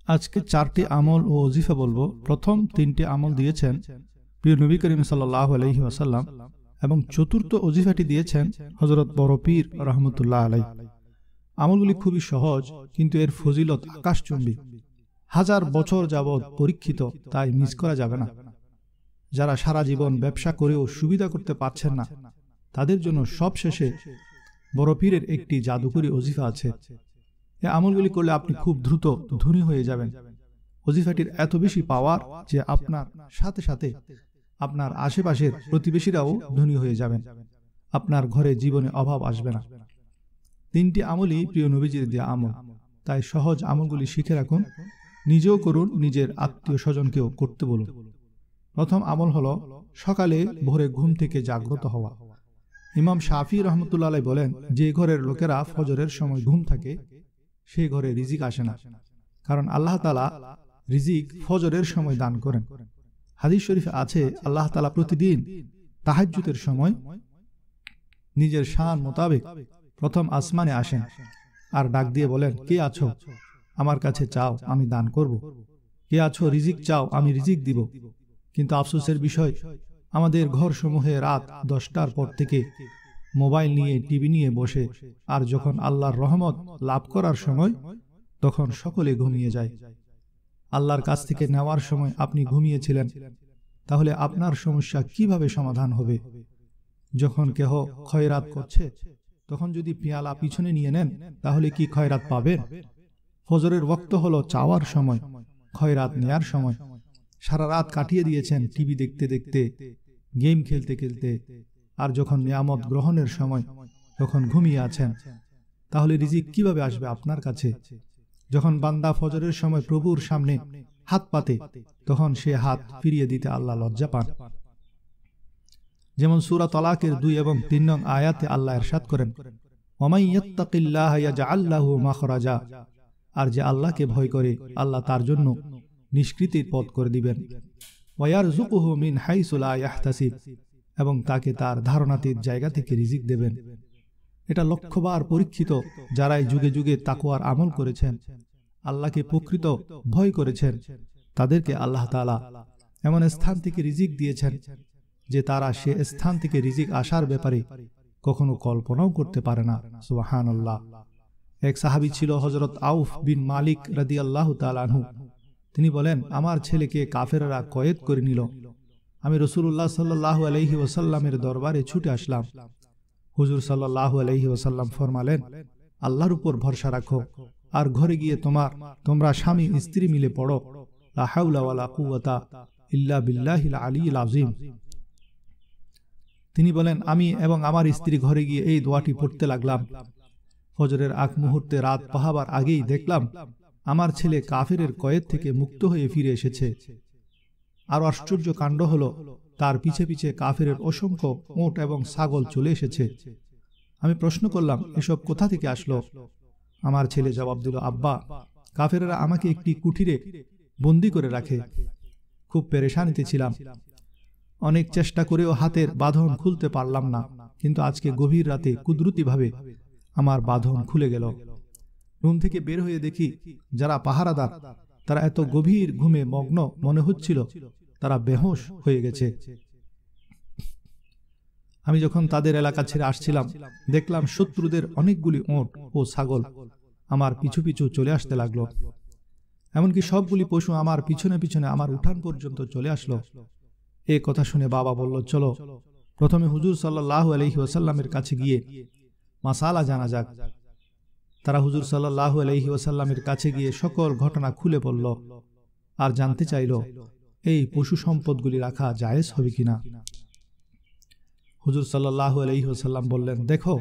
আজকে চারটি আমল ও ওজিফা বলবো। প্রথম তিনটি আমল দিয়েছেন প্রিয় নবী করিম সাল্লাল্লাহু আলাইহি ওয়াসাল্লাম এবং চতুর্থ ওজিফাটি দিয়েছেন হযরত বড় পীর রাহমাতুল্লাহ আলাইহি। আমলগুলি খুবই সহজ, কিন্তু এর ফজিলত আকাশচুম্বী। হাজার বছর যাবৎ পরীক্ষিত, তাই মিস করা যাবে না। যারা সারা জীবন ব্যবসা করেও সুবিধা করতে পারছেন না, তাদের জন্য সবশেষে বড় পীরের একটি জাদুকরী ওজিফা আছে। এই আমলগুলি করলে আপনি খুব দ্রুত ধনী হয়ে যাবেন। ওজিফাটির এত বেশি পাওয়ার যে আপনার সাথে সাথে আপনার আশেপাশের প্রতিবেশীরাও ধনী হয়ে যাবেন। আপনার ঘরে জীবনে অভাব আসবে না। তিনটি আমলই প্রিয় নবীজির দেয়া আমল, তাই সহজ আমলগুলি শিখে রাখুন, নিজেও করুন, নিজের আত্মীয় স্বজনকেও করতে বলুন। প্রথম আমল হলো সকালে ভোরে ঘুম থেকে জাগ্রত হওয়া। ইমাম শাফি রহমতুল্লাহ আলাইহি বলেন, যে ঘরের লোকেরা ফজরের সময় ঘুম থাকে সেই ঘরে রিজিক আসে না, কারণ আল্লাহ তাআলা রিজিক ফজরের সময় দান করেন। হাদিস শরীফে আছে, আল্লাহ তাআলা প্রতিদিন তাহাজ্জুদের সময় নিজের শান মোতাবেক প্রথম আসমানে আসেন আর ডাক দিয়ে বলেন, কে আছো? আমার কাছে চাও, আমি দান করব। কে আছো? রিজিক চাও, আমি রিজিক দিব। কিন্তু আফসোসের বিষয়, আমাদের ঘরসমূহে রাত 10টার পর থেকে মোবাইল নিয়ে, টিভি নিয়ে বসে, আর যখন আল্লাহর রহমত লাভ করার সময় তখন সকলে ঘুমিয়ে যায়। আল্লাহর কাছ থেকে নেওয়ার সময় আপনি ঘুমিয়েছিলেন, তাহলে আপনার সমস্যা কিভাবে সমাধান হবে? যখন কেহ খয়রাত করছে, তখন যদি পেয়ালা পিছনে নিয়ে নেন, তাহলে কি খয়রাত পাবেন? ফজরের ওয়াক্ত হলো চাওয়ার সময়, খয়রাত নেয়ার সময়। সারা রাত কাটিয়ে দিয়েছেন টিভি দেখতে দেখতে, গেম খেলতে খেলতে, আর যখন নিয়ামত গ্রহণের সময় তখন ঘুমিয়ে আছেন, তাহলে রিজিক কিভাবে আসবে আপনার কাছে? যখন বান্দা ফজরের সময় প্রভুর সামনে হাত পাতে, তখন সে হাত ফিরিয়ে দিতে আল্লাহ লজ্জা পান। যেমন সূরা তালাকের 2 এবং 3 নং আয়াতে আল্লাহ ইরশাদ করেন, ওয়ামান ইয়াত্তাকিল্লাহা ইয়াজআল লাহু মাখরাজা, আর যে আল্লাহকে ভয় করে, আল্লাহ তার জন্য নিষ্কৃতির পথ করে দিবেন। ওয়ায়ারযুকুহু মিন হাইসু লা ইয়াহতাসিব, এবং তাকে তার ধারণাতীত জায়গা থেকে রিজিক দেবেন। এটা লক্ষবার পরীক্ষিত। যারাই যুগে যুগে তাকওয়ার আমল করেছেন, আল্লাহকে প্রকৃত ভয় করেছেন, তাদেরকে আল্লাহ তাআলা এমন স্থান থেকে রিজিক দিয়েছেন যে তারা সে স্থান থেকে রিজিক আসার ব্যাপারে কখনো কল্পনাও করতে পারে না। সুবহানাল্লাহ। এক সাহাবী ছিল হযরত আউফ বিন মালিক রাদিয়াল্লাহু তাআলা আনহু। তিনি বলেন, আমার ছেলেকে কাফেররা কয়েদ করে নিল। আমি রাসূলুল্লাহ সাল্লাল্লাহু আলাইহি ওয়াসাল্লামের দরবারে ছুটে আসলাম। হুজুর সাল্লাল্লাহু আলাইহি ওয়াসাল্লাম ফরমালেন, আল্লাহর উপর ভরসা রাখো, আর ঘরে গিয়ে তোমরা স্বামী স্ত্রী মিলে পড়ো, লা হাওলা ওয়ালা কুওয়াতা ইল্লা বিল্লাহিল আলিয়্যিল আযীম। তিনি বলেন, আমি এবং আমার স্ত্রী ঘরে গিয়ে এই দোয়াটি পড়তে লাগলাম। ফজরের আগ মুহূর্তে রাত পাহাবার আগেই দেখলাম আমার ছেলে কাফেরের কয়েদ থেকে মুক্ত হয়ে ফিরে এসেছে। আর আশ্চর্য কাণ্ড হলো, তার পিছে পিছে কাফেরের অসংখ্য উট এবং ছাগল চলে এসেছে। আমি প্রশ্ন করলাম, এসব কোথা থেকে আসলো? আমার ছেলে জবাব দিল, আব্বা, কাফেরেরা আমাকে একটি কুঠিরে বন্দী করে রাখে। খুব পেরেশানিতে ছিলাম, অনেক চেষ্টা করেও হাতের বাঁধন খুলতে পারলাম না, কিন্তু আজকে গভীর রাতে কুদরতিভাবে আমার বাঁধন খুলে গেল। রুম থেকে বের হয়ে দেখি যারা পাহারাদার, তারা এত গভীর ঘুমে মগ্ন মনে হচ্ছিল তারা বেহুশ হয়ে গেছে। আমি যখন তাদের এলাকা ছেড়ে আসছিলাম, দেখলাম শত্রুদের অনেকগুলি উট ও ছাগল আমার পিছু পিছু চলে আসতে লাগলো। এমনকি সবগুলি পশু আমার পিছনে পিছনে আমার উঠান পর্যন্ত চলে আসলো। এ কথা শুনে বাবা বলল, চলো প্রথমে হুজুর সাল্লাল্লাহু আলাইহি ওয়াসাল্লামের কাছে গিয়ে মাসালা জানা যাক। তারা হুজুর সাল্লাল্লাহু আলাইহি ওয়াসাল্লামের কাছে গিয়ে সকল ঘটনা খুলে বলল আর জানতে চাইল, এই পশু সম্পদগুলি রাখা জায়েজ হবে কিনা। হুজুর সাল্লাল্লাহু আলাইহি ওয়াসাল্লাম বললেন, দেখো,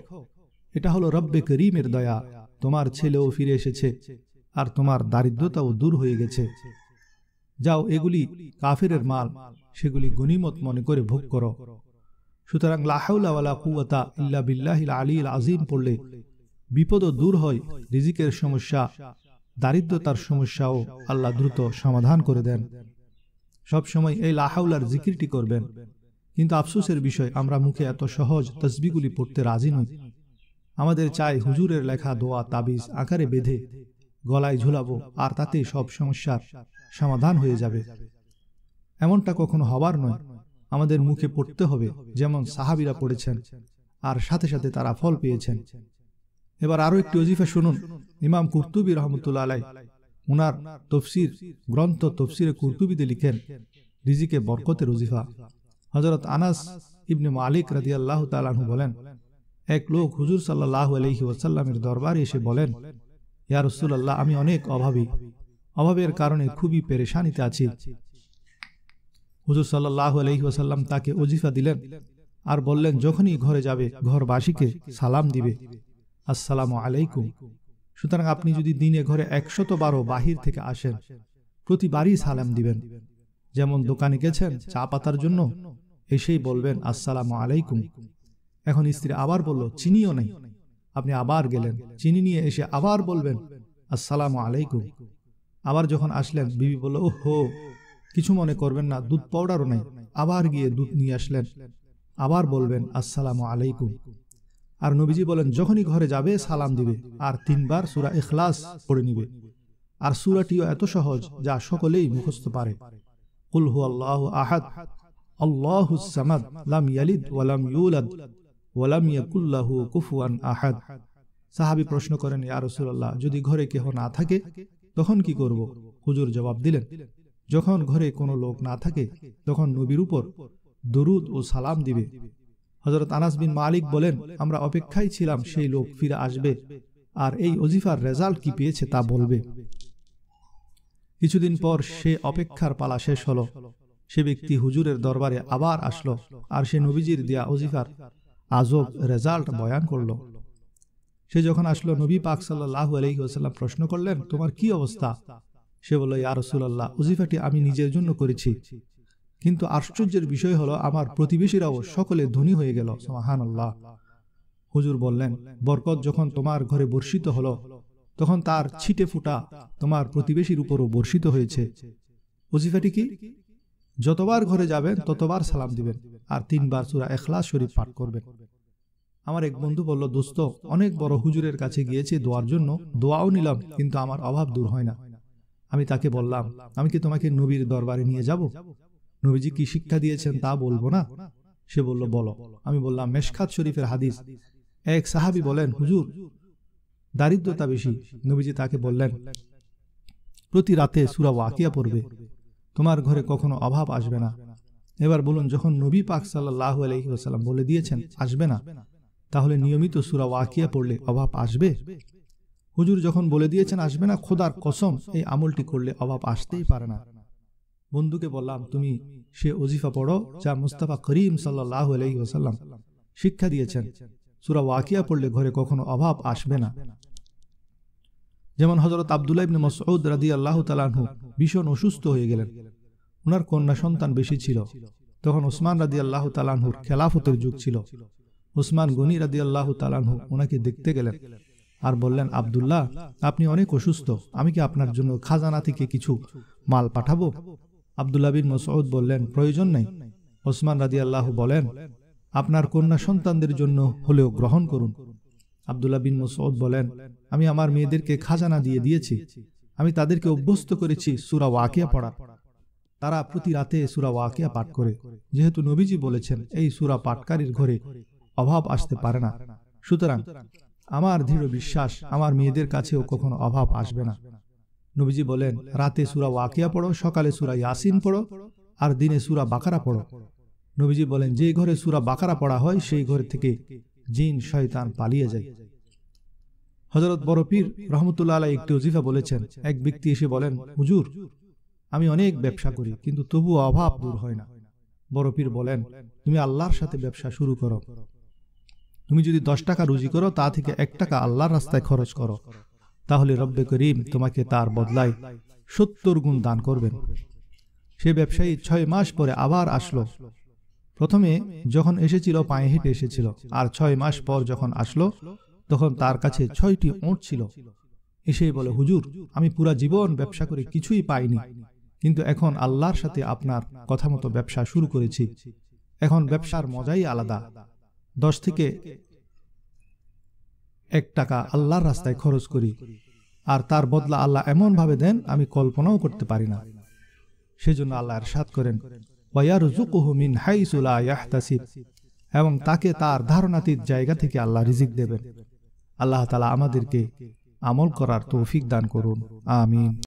এটা হলো রব্বে করিমের দয়া। তোমার ছেলেও ফিরে এসেছে, আর তোমার দারিদ্রতাও দূর হয়ে গেছে। যাও, এগুলি কাফেরের মাল, সেগুলি গনিমত মনে করে ভোগ করো। সুতরাং লা হাওলা ওয়ালা কুওয়াতা ইল্লা বিল্লাহিল আলিয়্যিল আযীম পড়লে বিপদও দূর হয়, রিজিকের সমস্যা, দারিদ্রতার সমস্যাও আল্লাহ দ্রুত সমাধান করে দেন। সবসময় এই লা হাওলার জিকিরটি করবেন। কিন্তু আফসোসের বিষয়, আমরা মুখে এত সহজ তসবিহগুলি পড়তে রাজি নই। আমাদের চাই হুজুরের লেখা দোয়া তাবিজ আকারে বেঁধে গলায় ঝুলাবো আর তাতে সব সমস্যার সমাধান হয়ে যাবে। এমনটা কখনো হবার নয়। আমাদের মুখে পড়তে হবে যেমন সাহাবীরা পড়েছেন, আর সাথে সাথে তারা ফল পেয়েছেন। এবার আরো একটি ওজিফা শুনুন। ইমাম কুরতুবী রহমতুল্লাহ আলাইহ উনার তফসির গ্রন্থ তফসিরে কুরতুবীতে লিখেন রিজিকে বরকতের ওজিফা। হযরত আনাস ইবনে মালিক রাদিয়াল্লাহু তাআলা আনহু বলেন, এক লোক হুজুর সাল্লাল্লাহু আলাইহি ওয়াসাল্লামের দরবারে এসে বলেন, ইয়া রাসূলুল্লাহ, আমি অনেক অভাবী, অভাবের কারণে খুবই পেরেশানিতে আছি। হুজুর সাল্লাল্লাহু আলাইহি ওয়াসাল্লাম তাকে ওজিফা দিলেন আর বললেন, যখনই ঘরে যাবে ঘরবাসীকে সালাম দিবে, আসসালামু আলাইকুম। সুতরাং আপনি যদি দিনে ঘরে 112 বাহির থেকে আসেন, প্রতিবারই সালাম দিবেন। যেমন দোকানে গেছেন চা পাতার জন্য, এসেই বলবেন আসসালামু আলাইকুম। এখন স্ত্রী আবার বলল চিনিও নেই, আপনি আবার গেলেন, চিনি নিয়ে এসে আবার বলবেন আসসালামু আলাইকুম। আবার যখন আসলেন বিবি বলল, ওহো, কিছু মনে করবেন না, দুধ পাউডারও নেই। আবার গিয়ে দুধ নিয়ে আসলেন, আবার বলবেন আসসালামু আলাইকুম। আর নবীজি বলেন, যখনই ঘরে যাবে সালাম দিবে আর 3 বার সূরা ইখলাস পড়ে নিবে। আর সূরাটিও এত সহজ যা সকলেই মুখস্থ পারে। কুল হুয়াল্লাহু আহাদ, আল্লাহুস সামাদ, লাম ইয়ালিদ ওয়া লাম ইউলাদ ওয়া লাম ইয়াকুল লাহু কুফুয়ান আহাদ। সাহাবী প্রশ্ন করেন, ইয়া রাসূলুল্লাহ, যদি ঘরে কেহ না থাকে তখন কি করব? হুজুর জবাব দিলেন, যখন ঘরে কোনো লোক না থাকে তখন নবীর উপর দরুদ ও সালাম দিবে। হযরত আনাস বিন মালিক বলেন, আমরা অপেক্ষায় ছিলাম সেই লোক ফিরে আসবে আর এই ওজিফার রেজাল্ট কি পেয়েছে তা বলবে। কিছুদিন পর সে অপেক্ষার পালা শেষ হলো। সে ব্যক্তি হুজুরের দরবারে আবার আসলো আর সে নবীজির দেয়া ওজিফার আজব রেজাল্ট বয়ান করল। সে যখন আসলো, নবী পাক সাল্লাল্লাহু আলাইহি ওয়াসাল্লাম প্রশ্ন করলেন, তোমার কি অবস্থা? সে বলল, ইয়া রাসূলুল্লাহ, ওজিফাটি আমি নিজের জন্য করেছি, কিন্তু আশ্চর্যের বিষয় হলো আমার প্রতিবেশীরাও সকলে ধনী হয়ে গেল। সুবহানাল্লাহ। হুজুর বললেন, বরকত যখন তোমার ঘরে বর্ষিত হলো তখন তার ছিটে ফুটা তোমার প্রতিবেশীর উপরও বর্ষিত হয়েছে। ওজিফাটি কি? যতবার ঘরে যাবেন ততবার সালাম দিবেন আর 3 বার সূরা ইখলাস শরীফ পাঠ করবেন। আমার এক বন্ধু বলল, দোস্ত, অনেক বড় হুজুরের কাছে গিয়েছি দোয়ার জন্য, দোয়াও নিলাম, কিন্তু আমার অভাব দূর হয় না। আমি তাকে বললাম, আমি কি তোমাকে নবীর দরবারে নিয়ে যাব? নবীজি কি শিক্ষা দিয়েছেন তা বলবো না? সে বলল, বলো। আমি বললাম, মেশকাত শরীফের হাদিস। এক সাহাবী বলেন, হুজুর, দারিদ্রতা বেশি। নবীজি তাকে বললেন, প্রতি রাতে সূরা ওয়াকিয়া পড়বে, তোমার ঘরে কখনো অভাব আসবে না। এবার বলুন, যখন নবী পাক সাল্লাল্লাহু আলাইহি ওয়াসাল্লাম বলে দিয়েছেন আসবে না, তাহলে নিয়মিত সূরা ওয়াকিয়া পড়লে অভাব আসবে? হুজুর যখন বলে দিয়েছেন আসবে না, খোদার কসম এই আমলটি করলে অভাব আসতেই পারে না। বন্ধুকে বললাম, তুমি সে ওজিফা পড়ো যা মুস্তাফা করিম সাল্লাল্লাহু আলাইহি ওয়াসাল্লাম শিক্ষা দিয়েছেন। সূরা ওয়াকিয়া পড়লে ঘরে কখনো অভাব আসবে না। যেমন হযরত আব্দুল্লাহ ইবনে মাসউদ রাদিয়াল্লাহু তাআলা আনহু ভীষণ অসুস্থ হয়ে গেলেন। ওনার কন্যা সন্তান বেশি ছিল। তখন ওসমান রাদিয়াল্লাহু তাআলা আনহুর খেলাফতের যুগ ছিল। ওসমান গনি রাদিয়াল্লাহু তাআলা আনহু ওনাকে দেখতে গেলেন আর বললেন, আব্দুল্লাহ, আপনি অনেক অসুস্থ, আমি কি আপনার জন্য খাজানা থেকে কিছু মাল পাঠাবো? আব্দুল্লাহ বিন মাসউদ বললেন, প্রয়োজন নেই। ওসমান রাদিয়াল্লাহু বলেন, আপনার কন্যা সন্তানদের জন্য হলেও গ্রহণ করুন। আব্দুল্লাহ বিন মাসউদ বলেন, আমি আমার মেয়েদেরকে খাজানা দিয়ে দিয়েছি, আমি তাদেরকে অভ্যস্ত করেছি সূরা ওয়াকিয়া পড়া। তারা প্রতি রাতে সূরা ওয়াকিয়া পাঠ করে। যেহেতু নবীজি বলেছেন এই সূরা পাঠকারীর ঘরে অভাব আসতে পারে না, সুতরাং আমার দৃঢ় বিশ্বাস আমার মেয়েদের কাছেও কখনো অভাব আসবে না। নবীজি বলেন, রাতে সূরা ওয়াকিয়া পড়ো, সকালে সূরা ইয়াসিন পড়ো আর দিনে সূরা বাকারা পড়ো। নবীজি বলেন, যে ঘরে সূরা বাকারা পড়া হয় সেই ঘর থেকে জিন শয়তান পালিয়ে যায়। হযরত বড় পীর রহমতুল্লাহ আলাইহি একটি ওজিফা বলেছেন। এক ব্যক্তি এসে বলেন, হুজুর, আমি অনেক ব্যবসা করি কিন্তু তবুও অভাব দূর হয় না। বড় পীর বলেন, তুমি আল্লাহর সাথে ব্যবসা শুরু করো। তুমি যদি 10 টাকা রুজি করো, তা থেকে 1 টাকা আল্লাহর রাস্তায় খরচ করো, তাহলে রব্বে করিম তোমাকে তার বদলায় 70 গুণ দান করবেন। সে ব্যবসায়ী 6 মাস পরে আবার আসলো। প্রথমে যখন এসেছিল পায়ে হেঁটে এসেছিল, আর 6 মাস পর যখন আসলো তখন তার কাছে 6টি ওঁট ছিল। এসেই বলে, হুজুর, আমি পুরা জীবন ব্যবসা করে কিছুই পাইনি, কিন্তু এখন আল্লাহর সাথে আপনার কথা মতো ব্যবসা শুরু করেছি। এখন ব্যবসার মজাই আলাদা। 10 থেকে 1 টাকা আল্লাহর রাস্তায় খরচ করি আর তার বদলা আল্লাহ এমন ভাবে দেন আমি কল্পনাও করতে পারি না। সেজন্য আল্লাহ ইরশাদ করেন, ওয়ায়ারযুকুহু মিন হাইসু লা ইয়াহতাসিব, এবং তাকে তার ধারণাতীত জায়গা থেকে আল্লাহ রিজিক দেবেন। আল্লাহ তাআলা আমাদেরকে আমল করার তৌফিক দান করুন, আমিন।